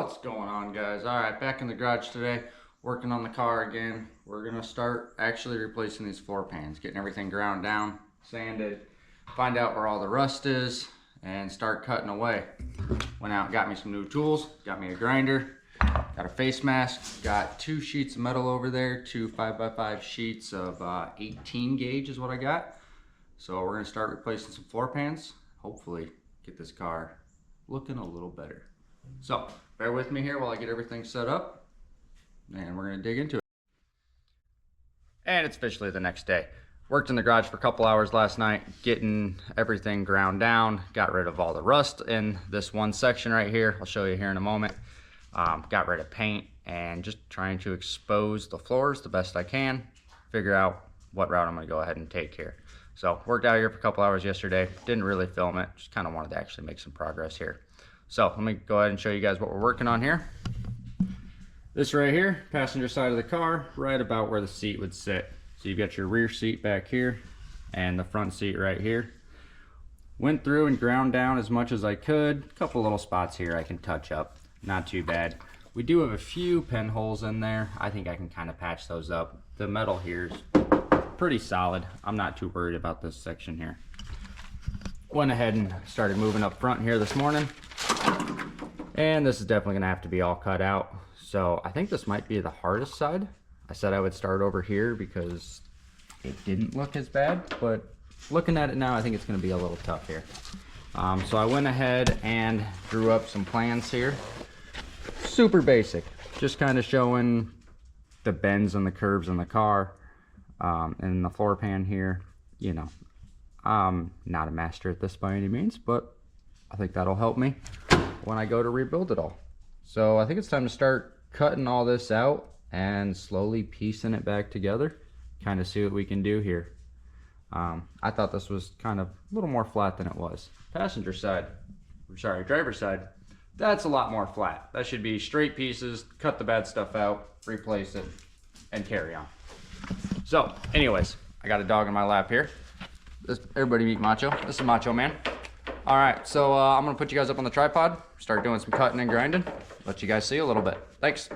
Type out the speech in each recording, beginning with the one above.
What's going on, guys? All right, back in the garage today, working on the car again. We're gonna start actually replacing these floor pans, getting everything ground down, sanded, find out where all the rust is, and start cutting away. Went out and got me some new tools, got me a grinder, got a face mask, got 2 sheets of metal over there, 2 5x5 sheets of 18 gauge is what I got. So we're gonna start replacing some floor pans, hopefully get this car looking a little better. So bear with me here while I get everything set up, and we're gonna dig into it. And it's officially the next day. Worked in the garage for a couple hours last night, getting everything ground down, got rid of all the rust in this one section right here. I'll show you here in a moment. Got rid of paint and just trying to expose the floors the best I can, figure out what route I'm gonna go ahead and take here. So worked out here for a couple hours yesterday, didn't really film it, just kind of wanted to actually make some progress here. So let me go ahead and show you guys what we're working on here. This right here, passenger side of the car, right about where the seat would sit. So you've got your rear seat back here and the front seat right here. Went through and ground down as much as I could. A couple little spots here I can touch up, not too bad. We do have a few pen holes in there. I think I can kind of patch those up. The metal here is pretty solid. I'm not too worried about this section here. Went ahead and started moving up front here this morning. And this is definitely gonna have to be all cut out. So I think this might be the hardest side. I said I would start over here because it didn't look as bad, but looking at it now, I think it's gonna be a little tough here. So I went ahead and drew up some plans here. Super basic, just kind of showing the bends and the curves in the car, and the floor pan here. You know, I'm not a master at this by any means, but I think that'll help me when I go to rebuild it all. So I think it's time to start cutting all this out and slowly piecing it back together, kind of see what we can do here. I thought this was kind of a little more flat than it was. Passenger side, sorry, driver's side, that's a lot more flat. That should be straight pieces, cut the bad stuff out, replace it, and carry on. So anyways, I got a dog in my lap here. Everybody meet Macho. This is Macho Man. All right, so I'm gonna put you guys up on the tripod, start doing some cutting and grinding, let you guys see a little bit. Thanks.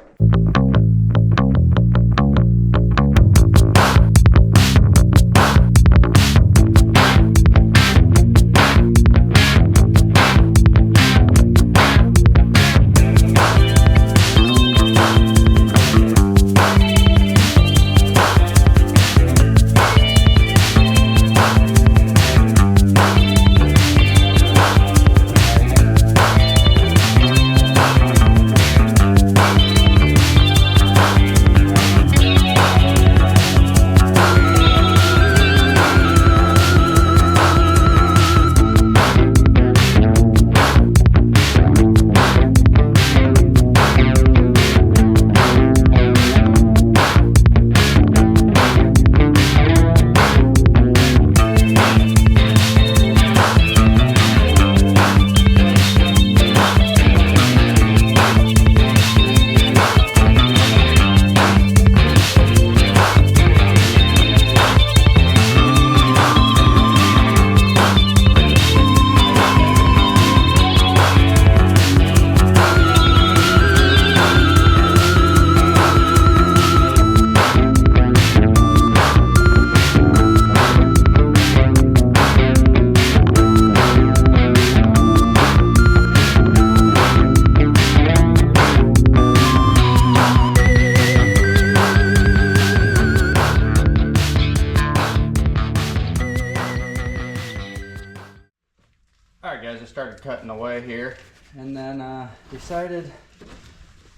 Alright guys, I started cutting away here and then decided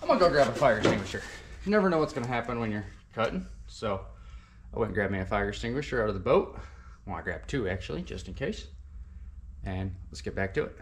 I'm gonna go grab a fire extinguisher. You never know what's gonna happen when you're cutting, so I went and grabbed me a fire extinguisher out of the boat. Well, I grabbed 2 actually, just in case. And let's get back to it.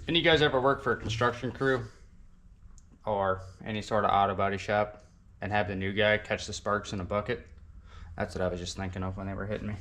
Any guys ever work for a construction crew or any sort of auto body shop and have the new guy catch the sparks in a bucket? That's what I was just thinking of when they were hitting me.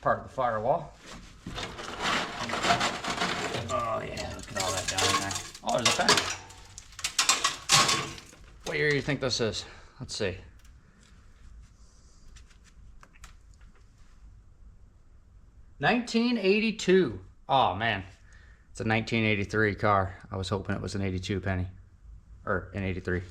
Part of the firewall. Oh yeah, look at all that down in there. Oh, there's a pen. What year do you think this is? Let's see. $1982. Oh man, it's a 1983 car. I was hoping it was an 82 penny, or an 83.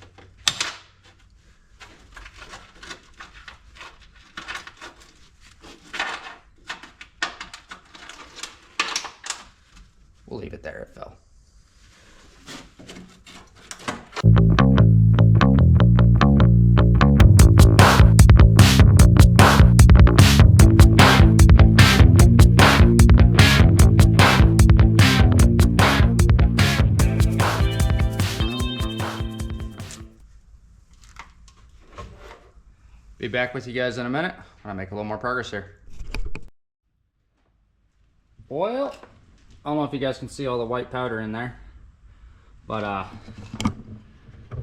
We'll leave it there, it fell. Be back with you guys in a minute when I make a little more progress here. Well, I don't know if you guys can see all the white powder in there, but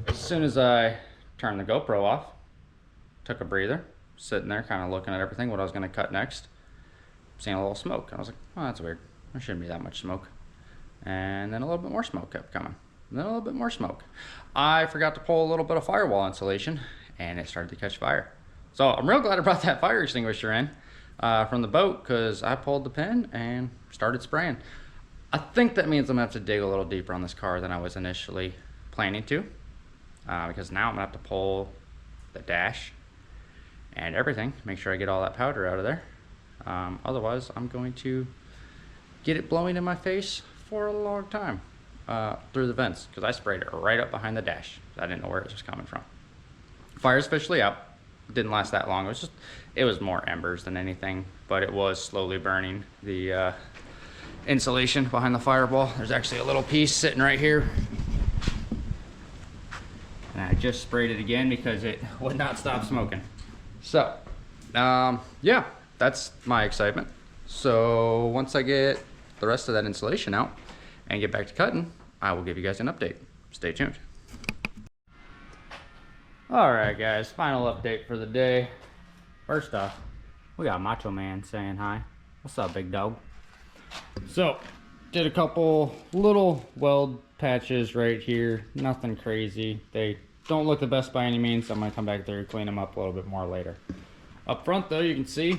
as soon as I turned the GoPro off, took a breather, sitting there kind of looking at everything, what I was going to cut next, seeing a little smoke. I was like, oh, that's weird. There shouldn't be that much smoke. And then a little bit more smoke kept coming. And then a little bit more smoke. I forgot to pull a little bit of firewall insulation, and it started to catch fire. So I'm real glad I brought that fire extinguisher in from the boat, because I pulled the pin and started spraying. I think that means I'm gonna have to dig a little deeper on this car than I was initially planning to, because now I'm gonna have to pull the dash and everything, make sure I get all that powder out of there. Otherwise, I'm going to get it blowing in my face for a long time through the vents, because I sprayed it right up behind the dash. I didn't know where it was coming from. Fire's officially out. Didn't last that long. It was more embers than anything, but it was slowly burning the insulation behind the firewall. There's actually a little piece sitting right here, and I just sprayed it again because it would not stop smoking. So yeah, that's my excitement. So once I get the rest of that insulation out and get back to cutting, I will give you guys an update. Stay tuned. Alright guys, final update for the day. First off, we got Macho Man saying hi. What's up, big dog? So, did a couple little weld patches right here. Nothing crazy. They don't look the best by any means, so I'm going to come back there and clean them up a little bit more later. Up front though, you can see,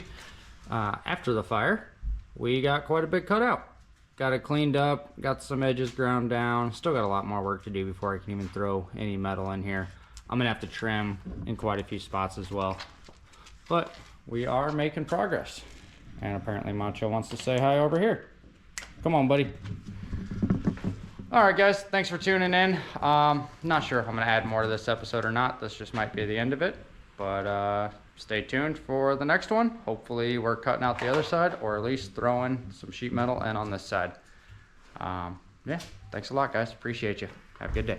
after the fire, we got quite a bit cut out. Got it cleaned up, got some edges ground down. Still got a lot more work to do before I can even throw any metal in here. I'm gonna have to trim in quite a few spots as well. But we are making progress. And apparently Macho wants to say hi over here. Come on, buddy. Alright guys, thanks for tuning in. Not sure if I'm gonna add more to this episode or not. This just might be the end of it. But stay tuned for the next one. Hopefully we're cutting out the other side, or at least throwing some sheet metal in on this side. Yeah, thanks a lot guys, appreciate you. Have a good day.